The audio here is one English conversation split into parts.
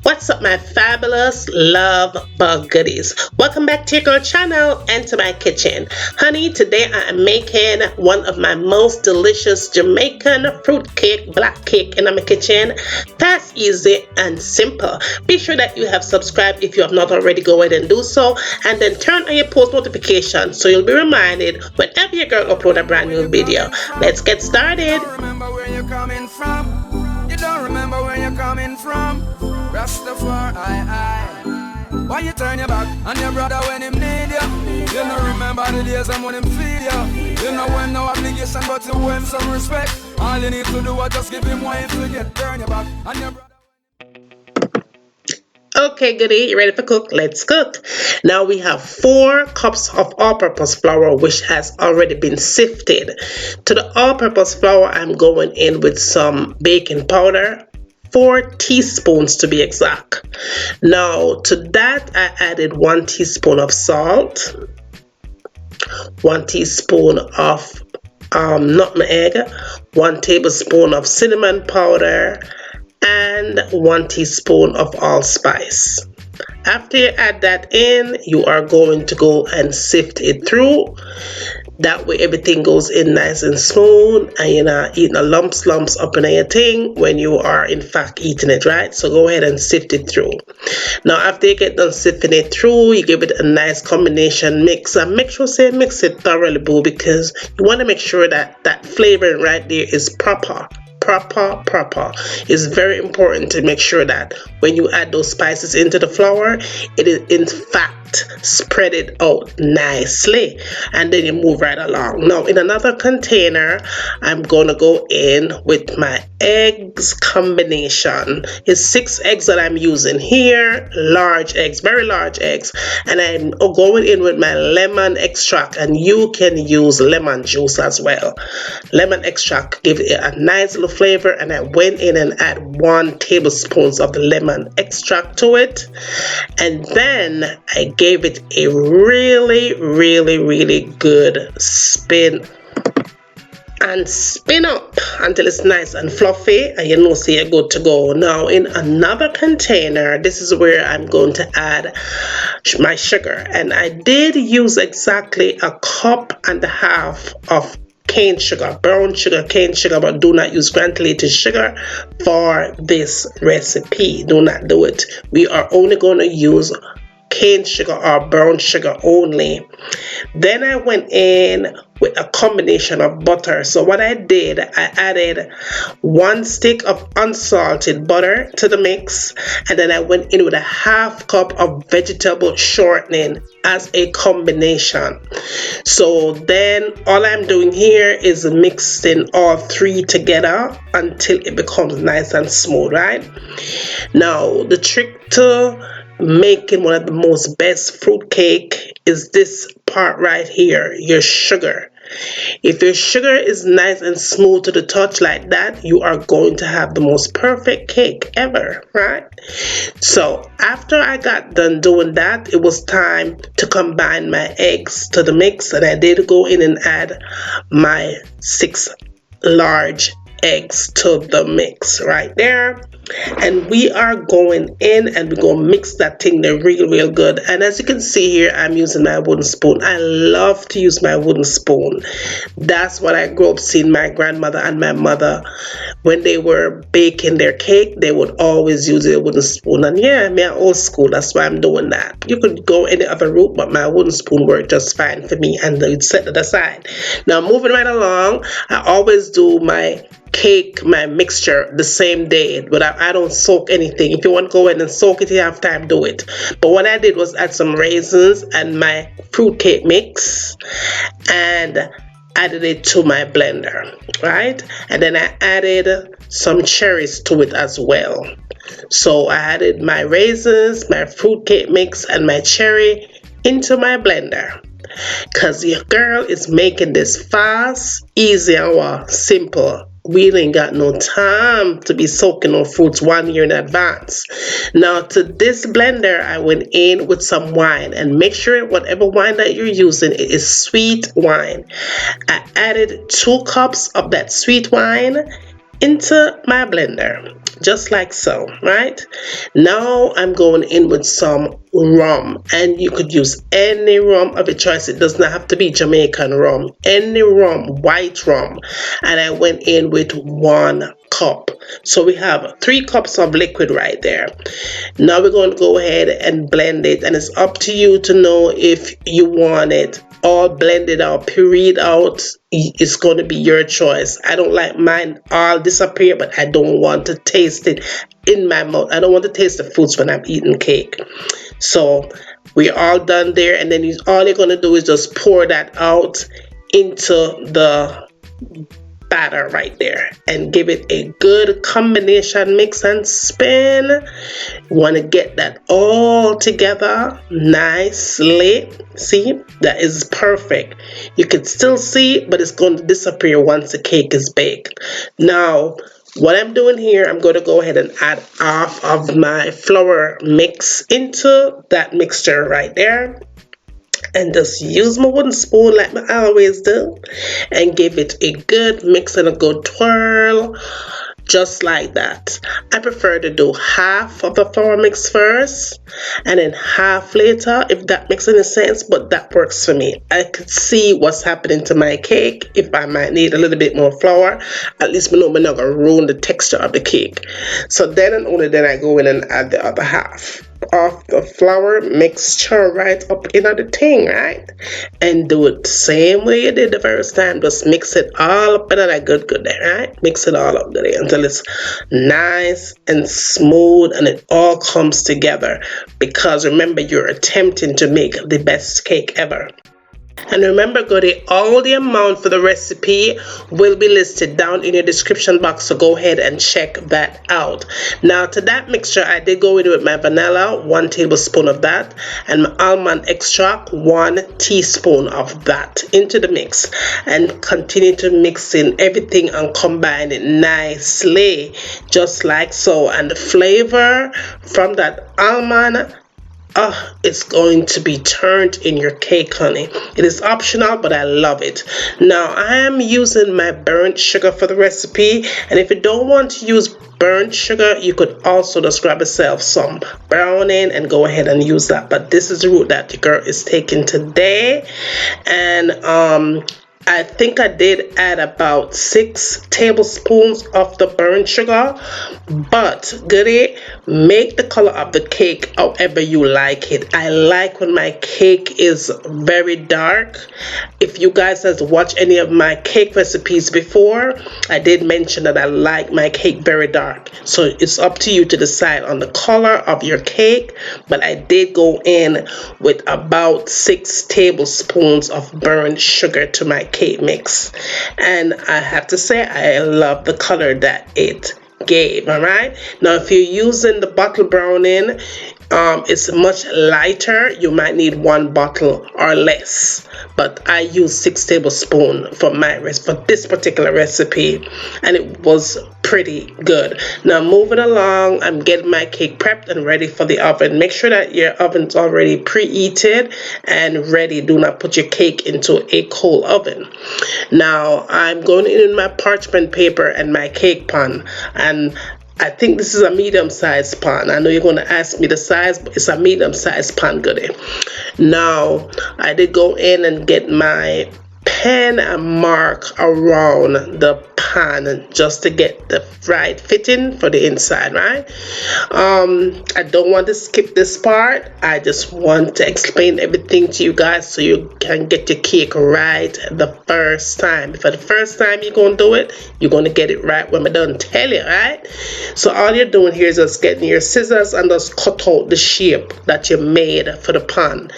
What's up, my fabulous love bug goodies? Welcome back to your girl channel and to my kitchen. Honey, today I am making one of my most delicious Jamaican fruit cake, black cake in my kitchen. Fast, easy, and simple. Be sure that you have subscribed if you have not already. Go ahead and do so, and then turn on your post notifications so you'll be reminded whenever your girl upload a brand new video. Let's get started. You don't remember where you're coming from. Rastafari, why you turn your back on your brother when him need you? You don't remember the days and when him feed you. You know when no obligation but to owe him some respect. All you need to do is just give him wine to get turn your back on your brother. Okay, goodie, you ready for cook? Let's cook. Now we have 4 cups of all-purpose flour, which has already been sifted. To the all-purpose flour, I'm going in with some baking powder, 4 teaspoons to be exact. Now to that, I added 1 teaspoon of salt, 1 teaspoon of nutmeg, 1 tablespoon of cinnamon powder, and 1 teaspoon of allspice. After you add that in, you are going to go and sift it through. That way everything goes in nice and smooth and you're not eating a lumps up in your thing when you are in fact eating it, right? So go ahead and sift it through. Now after you get done sifting it through, you give it a nice combination mix, and make sure say mix it thoroughly, boo, because you want to make sure that that flavoring right there is proper. It's very important to make sure that when you add those spices into the flour, it is in fact spread it out nicely, and then you move right along. Now in another container, I'm gonna go in with my eggs combination. It's 6 eggs that I'm using here, large eggs, very large eggs, and I'm going in with my lemon extract, and you can use lemon juice as well. Lemon extract give it a nice little flavor, and I went in and add 1 tablespoon of the lemon extract to it, and then I gave it a really good spin and spin up until it's nice and fluffy, and you know, so you're good to go. Now in another container, this is where I'm going to add my sugar, and I did use exactly 1.5 cups of cane sugar, brown sugar, cane sugar, but do not use granulated sugar for this recipe. Do not do it. We are only going to use cane sugar or brown sugar only. Then I went in with a combination of butter. So what I did, I added 1 stick of unsalted butter to the mix, and then I went in with 1/2 cup of vegetable shortening as a combination. So then all I'm doing here is mixing all 3 together until it becomes nice and smooth, right? Now the trick to making one of the most best fruit cake is this part right here, your sugar. If your sugar is nice and smooth to the touch like that, you are going to have the most perfect cake ever, right? So after I got done doing that, it was time to combine my eggs to the mix, and I did go in and add my 6 large eggs to the mix right there, and we are going in and we're going to mix that thing there real good. And as you can see here, I'm using my wooden spoon. I love to use my wooden spoon. That's what I grew up seeing my grandmother and my mother when they were baking their cake. They would always use a wooden spoon, and yeah, me old school, that's why I'm doing that. You could go any other route, but my wooden spoon worked just fine for me, and you'd set it aside. Now moving right along, I always do my cake, my mixture the same day, but I don't soak anything. If you want to go in and soak it, you have time, do it. But what I did was add some raisins and my fruit cake mix and added it to my blender, right? And then I added some cherries to it as well. So I added my raisins, my fruit cake mix, and my cherry into my blender, because your girl is making this fast, easy, and simple. We ain't got no time to be soaking on fruits 1 year in advance. Now to this blender, I went in with some wine, and make sure whatever wine that you're using, it is sweet wine. I added 2 cups of that sweet wine into my blender. just like so, right? Now I'm going in with some rum, and you could use any rum of your choice. It does not have to be Jamaican rum, any rum, white rum. And I went in with 1 cup. So we have 3 cups of liquid right there. Now we're going to go ahead and blend it, and it's up to you to know if you want it all blended out, pureed out. It's going to be your choice. I don't like mine all disappear, but I don't want to taste it in my mouth. I don't want to taste the foods when I'm eating cake. So we're all done there, and then all you're going to do is just pour that out into the batter right there and give it a good combination mix and spin. You want to get that all together nicely. See, that is perfect. You can still see it, but it's going to disappear once the cake is baked. Now what I'm doing here, I'm going to go ahead and add half of my flour mix into that mixture right there, and just use my wooden spoon like I always do and give it a good mix and a good twirl, just like that. I prefer to do half of the flour mix first and then half later, if that makes any sense, but that works for me. I could see what's happening to my cake. If I might need a little bit more flour, at least we know we're not going to ruin the texture of the cake. So then and only then I go in and add the other half of the flour mixture right up in the thing, right? And do it the same way you did the first time. Just mix it all up in that good there, right? Mix it all up there until it's nice and smooth and it all comes together, because remember, you're attempting to make the best cake ever. And remember, goodie, all the amount for the recipe will be listed down in your description box, so go ahead and check that out. Now to that mixture, I did go in with my vanilla, 1 tablespoon of that, and my almond extract, 1 teaspoon of that into the mix, and continue to mix in everything and combine it nicely, just like so. And the flavor from that almond, it's going to be turned in your cake, honey. It is optional, but I love it. Now I am using my burnt sugar for the recipe, and if you don't want to use burnt sugar, you could also just grab yourself some browning and go ahead and use that. But this is the route that the girl is taking today. And I think I did add about 6 tablespoons of the burnt sugar, but goodie, make the color of the cake however you like it. I like when my cake is very dark. If you guys has watched any of my cake recipes before, I did mention that I like my cake very dark. So it's up to you to decide on the color of your cake, but I did go in with about 6 tablespoons of burnt sugar to my cake mix, and I have to say I love the color that it gave. All right, now if you're using the bottle browning, it's much lighter. You might need 1 bottle or less, but I used 6 tablespoons for this particular recipe, and it was pretty good. Now moving along, I'm getting my cake prepped and ready for the oven. Make sure that your oven's already preheated and ready. Do not put your cake into a cold oven. Now I'm going in my parchment paper and my cake pan, and I think this is a medium-sized pan. I know you're going to ask me the size, but it's a medium-sized pan, goodie. Now, I did go in and get my pen and mark around the pan just to get the right fitting for the inside, right? I don't want to skip this part. I just want to explain everything to you guys so you can get your cake right the first time. For the first time you're going to do it, you're going to get it right when I done tell you, right? So all you're doing here is just getting your scissors and just cut out the shape that you made for the pan.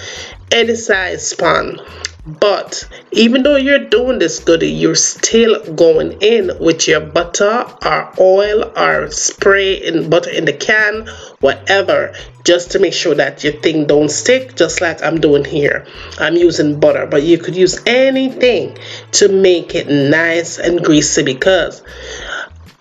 Any size pan. But even though you're doing this, goodie, you're still going in with your butter or oil or spray in butter in the can, whatever, just to make sure that your thing don't stick, just like I'm doing here. I'm using butter, but you could use anything to make it nice and greasy, because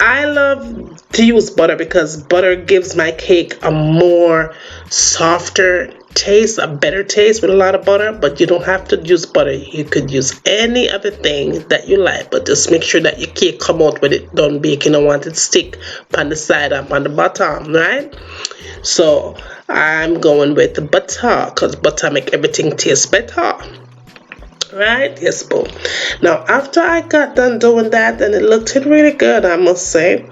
I love to use butter because butter gives my cake a more softer taste, a better taste with a lot of butter. But you don't have to use butter. You could use any other thing that you like, but just make sure that your cake come out with it done baking. You don't want it stick on the side and on the bottom, right? So I'm going with butter because butter make everything taste better. Right? Yes, boom. Now, after I got done doing that, and it looked really good, I must say,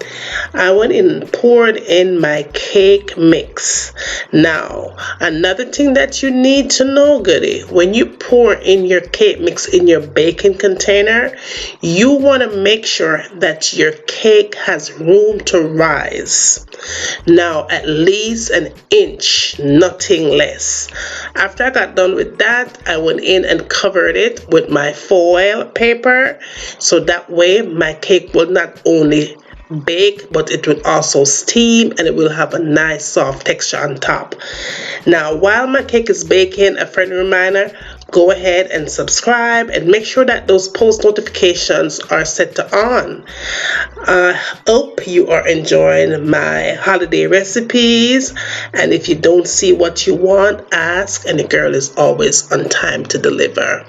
I went in and poured in my cake mix. Now, another thing that you need to know, goodie, when you pour in your cake mix in your baking container, you want to make sure that your cake has room to rise. Now, at least an inch, nothing less. After I got done with that, I went in and covered it with my foil paper, so that way my cake will not only bake, but it will also steam, and it will have a nice soft texture on top. Now, while my cake is baking, a friendly reminder, go ahead and subscribe and make sure that those post notifications are set to on. I hope you are enjoying my holiday recipes, and if you don't see what you want, ask, and the girl is always on time to deliver.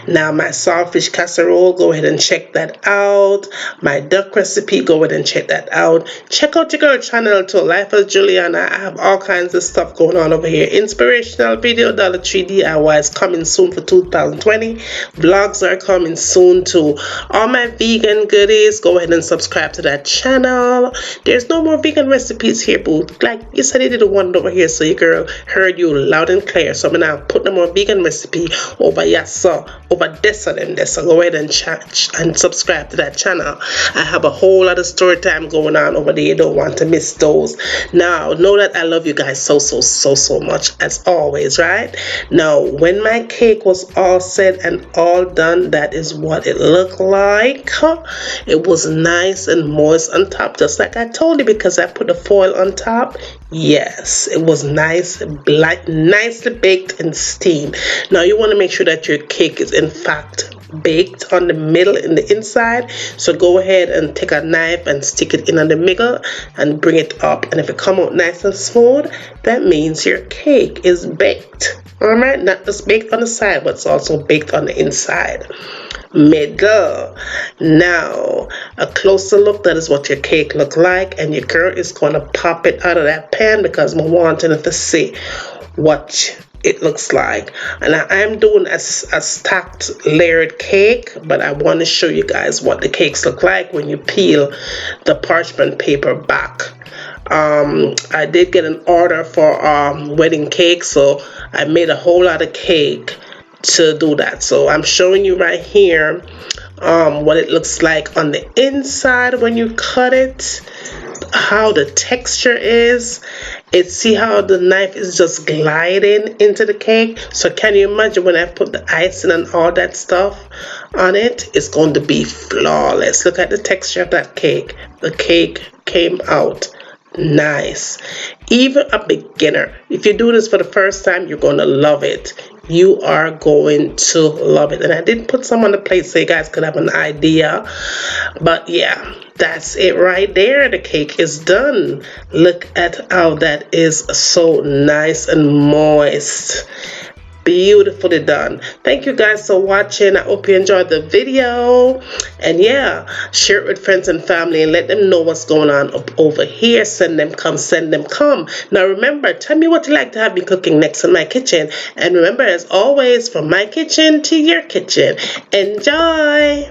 Now, my saltfish casserole, go ahead and check that out. My duck recipe, go ahead and check that out. Check out your girl channel too, Life as Juliana. I have all kinds of stuff going on over here. Inspirational video, Dollar Tree DIYs coming soon for 2020. Vlogs are coming soon too. All my vegan goodies, go ahead and subscribe to that channel. There's no more vegan recipes here, boo. Like you said, you did one over here, so your girl heard you loud and clear. So I'm gonna put no more vegan recipe over here, so over this and them. So go ahead and chat and subscribe to that channel. I have a whole lot of story time going on over there. You don't want to miss those. Now, know that I love you guys so much, as always, right? Now, when my cake was all said and all done, that is what it looked like. It was nice and moist on top, just like I told you, because I put the foil on top. Yes, it was nice, nicely baked and steamed. Now, you want to make sure that your cake is in fact baked on the middle and the inside, so go ahead and take a knife and stick it in on the middle and bring it up, and if it come out nice and smooth, that means your cake is baked. All right, not just baked on the side, but it's also baked on the inside. Middle. Now, a closer look, that is what your cake look like, and your girl is going to pop it out of that pan because I'm wanting to see what it looks like. And I'm doing a stacked layered cake, but I want to show you guys what the cakes look like when you peel the parchment paper back. I did get an order for wedding cake, so I made a whole lot of cake to do that. So I'm showing you right here what it looks like on the inside when you cut it, how the texture is. See how the knife is just gliding into the cake. So can you imagine when I put the icing and all that stuff on it? It's going to be flawless. Look at the texture of that cake. The cake came out nice. Even a beginner, if you do this for the first time, you're going to love it. You are going to love it. And I did put some on the plate so you guys could have an idea. But yeah, that's it right there. The cake is done. Look at how that is so nice and moist. Beautifully done. Thank you guys for watching. I hope you enjoyed the video, and yeah, share it with friends and family and let them know what's going on up over here. Send them come. Now remember, tell me what you like to have me cooking next in my kitchen, and remember, as always, from my kitchen to your kitchen, enjoy.